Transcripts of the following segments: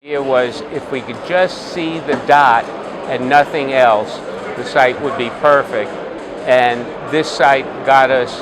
It was if we could just see the dot and nothing else, the sight would be perfect. And this sight got us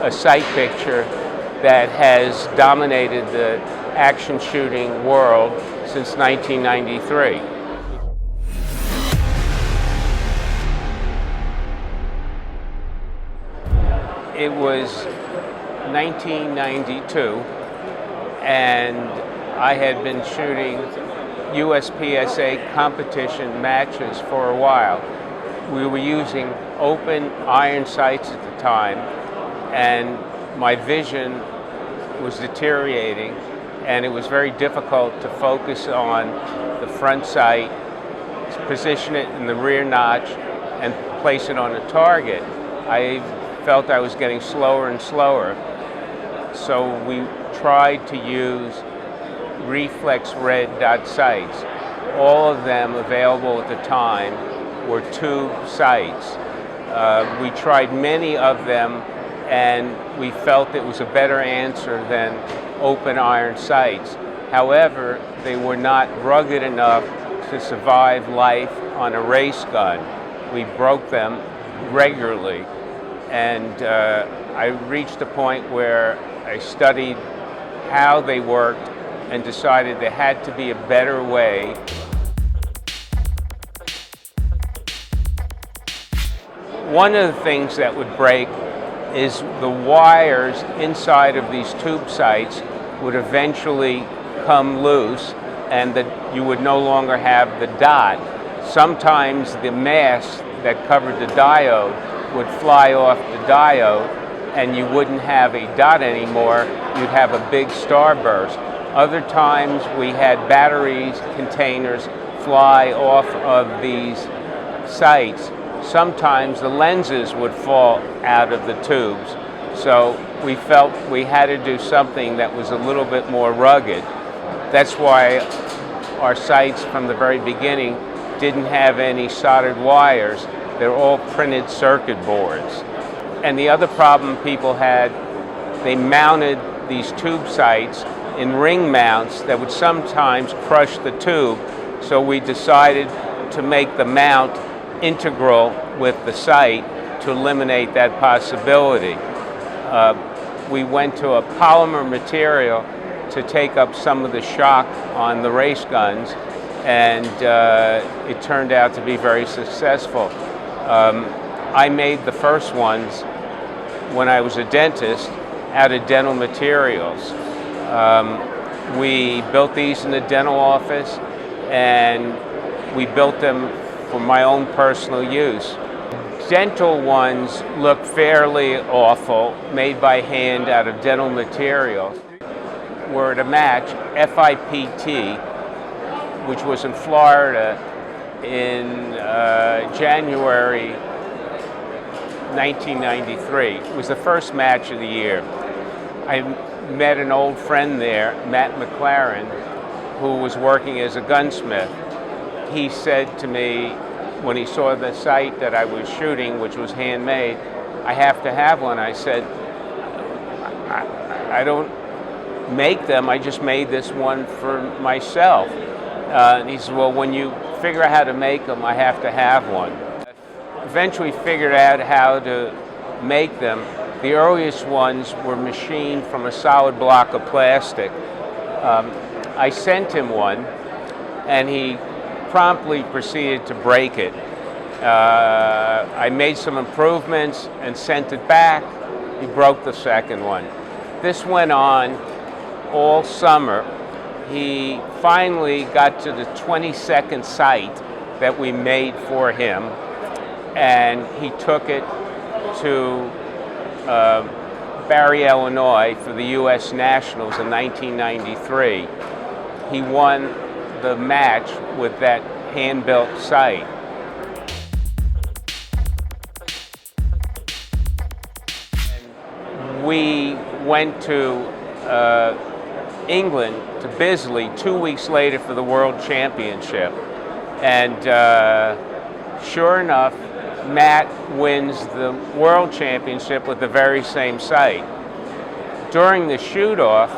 a sight picture that has dominated the action shooting world since 1993. It was 1992, and I had been shooting USPSA competition matches for a while. We were using open iron sights at the time, and my vision was deteriorating, and it was very difficult to focus on the front sight, position it in the rear notch, and place it on a target. I felt I was getting slower and slower, so we tried to use reflex red dot sights. All of them available at the time were tube sights. We tried many of them, and we felt it was a better answer than open iron sights. However, they were not rugged enough to survive life on a race gun. We broke them regularly, and I reached a point where I studied how they worked and decided there had to be a better way. One of the things that would break is the wires inside of these tube sights would eventually come loose, and that you would no longer have the dot. Sometimes the mask that covered the diode would fly off the diode, and you wouldn't have a dot anymore, you'd have a big starburst. Other times we had batteries, containers fly off of these sights. Sometimes the lenses would fall out of the tubes. So we felt we had to do something that was a little bit more rugged. That's why our sights from the very beginning didn't have any soldered wires. They're all printed circuit boards. And the other problem people had, they mounted these tube sights in ring mounts that would sometimes crush the tube. So we decided to make the mount integral with the sight to eliminate that possibility. We went to a polymer material to take up some of the shock on the race guns, and it turned out to be very successful. I made the first ones when I was a dentist out of dental materials. We built these in the dental office, and we built them for my own personal use. Dental ones look fairly awful, made by hand out of dental materials. We're at a match, FIPT, which was in Florida in January 1993. It was the first match of the year. I met an old friend there, Matt McLaren, who was working as a gunsmith. He said to me, when he saw the sight that I was shooting, which was handmade, I have to have one. I said, I don't make them, I just made this one for myself. And he said, well, when you figure out how to make them, I have to have one. Eventually figured out how to make them. The earliest ones were machined from a solid block of plastic. I sent him one, and he promptly proceeded to break it. I made some improvements and sent it back. He broke the second one. This went on all summer. He finally got to the 22nd sight that we made for him, and he took it to Barry, Illinois for the U.S. Nationals in 1993. He won the match with that hand-built sight. And we went to England, to Bisley, 2 weeks later for the World Championship. And sure enough, Matt wins the World Championship with the very same sight. During the shoot-off,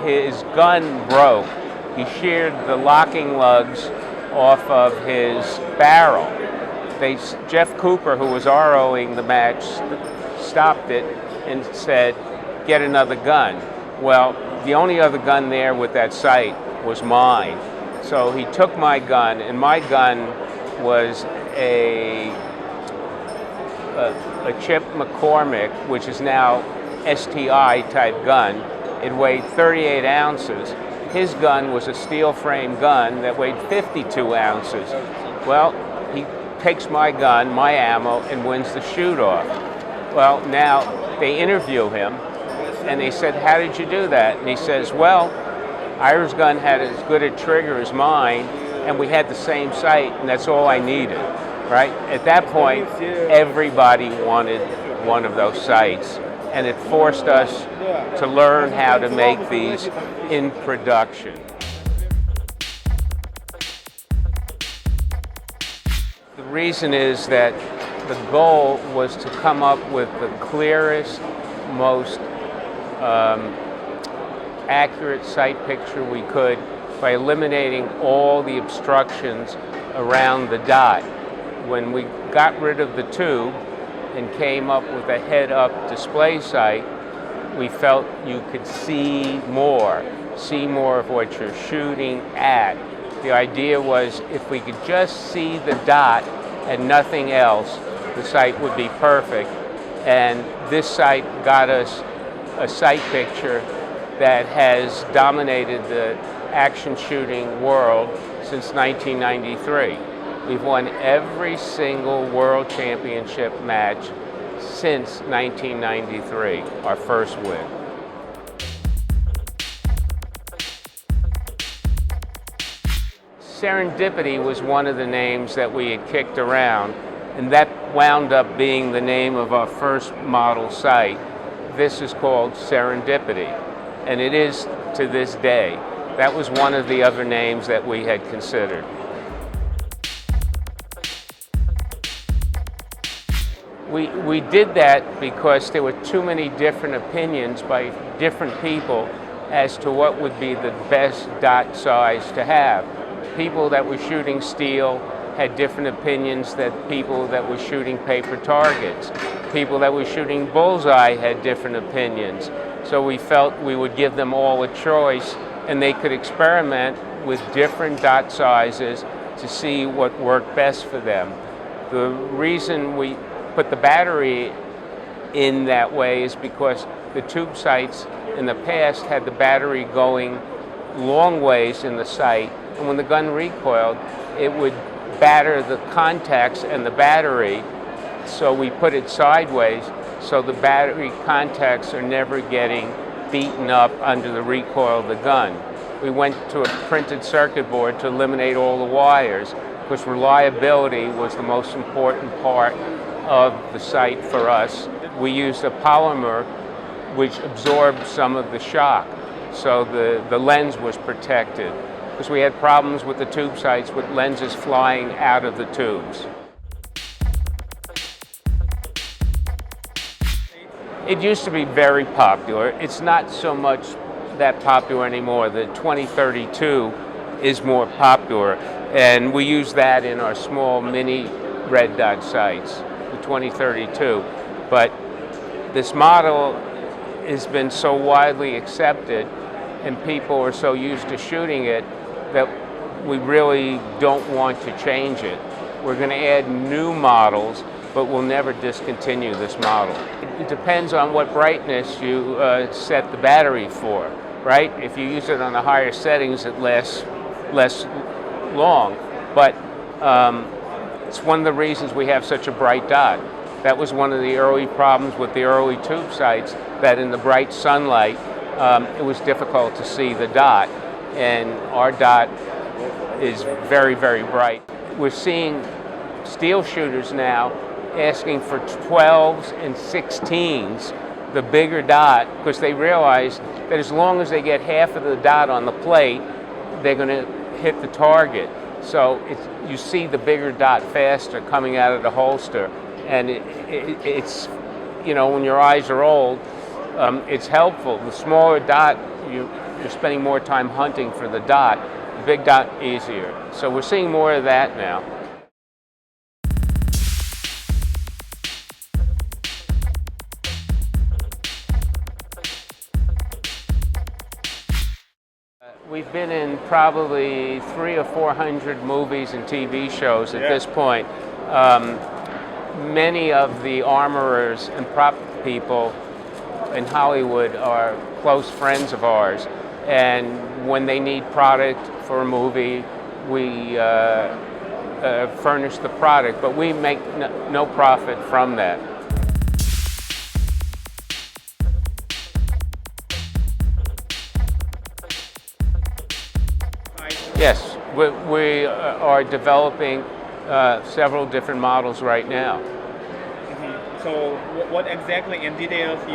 his gun broke, he sheared the locking lugs off of his barrel. Jeff Cooper, who was ROing the match, stopped it and said, "Get another gun." Well, the only other gun there with that sight was mine. So he took my gun, and my gun was a Chip McCormick, which is now STI type gun. It weighed 38 ounces. His gun was a steel frame gun that weighed 52 ounces. Well, he takes my gun, my ammo, and wins the shoot-off. Well, now they interview him, and they said, "How did you do that?" And he says, "Well, Ira's gun had as good a trigger as mine, and we had the same sight, and that's all I needed." Right? At that point, everybody wanted one of those sights, and it forced us to learn how to make these in production. The reason is that the goal was to come up with the clearest, most accurate sight picture we could by eliminating all the obstructions around the dot. When we got rid of the tube and came up with a head-up display sight, we felt you could see more of what you're shooting at. The idea was if we could just see the dot and nothing else, the sight would be perfect. And this sight got us a sight picture that has dominated the action shooting world since 1993. We've won every single world championship match since 1993, our first win. Serendipity was one of the names that we had kicked around, and that wound up being the name of our first model sight. This is called Serendipity, and it is to this day. That was one of the other names that we had considered. We did that because there were too many different opinions by different people as to what would be the best dot size to have. People that were shooting steel had different opinions than people that were shooting paper targets. People that were shooting bullseye had different opinions. So we felt we would give them all a choice, and they could experiment with different dot sizes to see what worked best for them. The reason we put the battery in that way is because the tube sights in the past had the battery going long ways in the sight, and when the gun recoiled, it would batter the contacts and the battery, so we put it sideways so the battery contacts are never getting beaten up under the recoil of the gun. We went to a printed circuit board to eliminate all the wires because reliability was the most important part of the sight for us. We used a polymer which absorbed some of the shock, so the lens was protected, because we had problems with the tube sights with lenses flying out of the tubes. It used to be very popular. It's not so much that popular anymore. The 2032 is more popular, and we use that in our small mini red dot sights, the 2032. But this model has been so widely accepted and people are so used to shooting it that we really don't want to change it. We're going to add new models, but we'll never discontinue this model. It depends on what brightness you set the battery for, right? If you use it on the higher settings, it lasts less long, but it's one of the reasons we have such a bright dot. That was one of the early problems with the early tube sights, that in the bright sunlight, it was difficult to see the dot, and our dot is very, very bright. We're seeing steel shooters now asking for 12s and 16s, the bigger dot, because they realize that as long as they get half of the dot on the plate, they're going to hit the target. So you see the bigger dot faster coming out of the holster, and it's, you know, when your eyes are old, it's helpful. The smaller dot, you you're spending more time hunting for the dot, the big dot easier. So we're seeing more of that now. We've been in probably 300 or 400 movies and TV shows at this point. Many of the armorers and prop people in Hollywood are close friends of ours, and when they need product for a movie, we furnish the product, but we make no profit from that. Yes, we are developing several different models right now. Mm-hmm. So what exactly in details you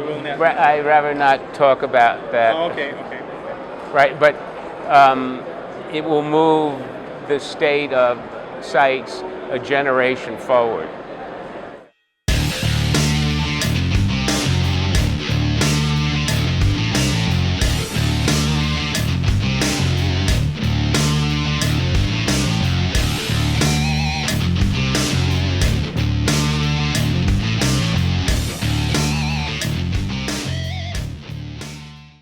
will not? I'd rather not talk about that. Oh, okay. Right, but it will move the state of sights a generation forward.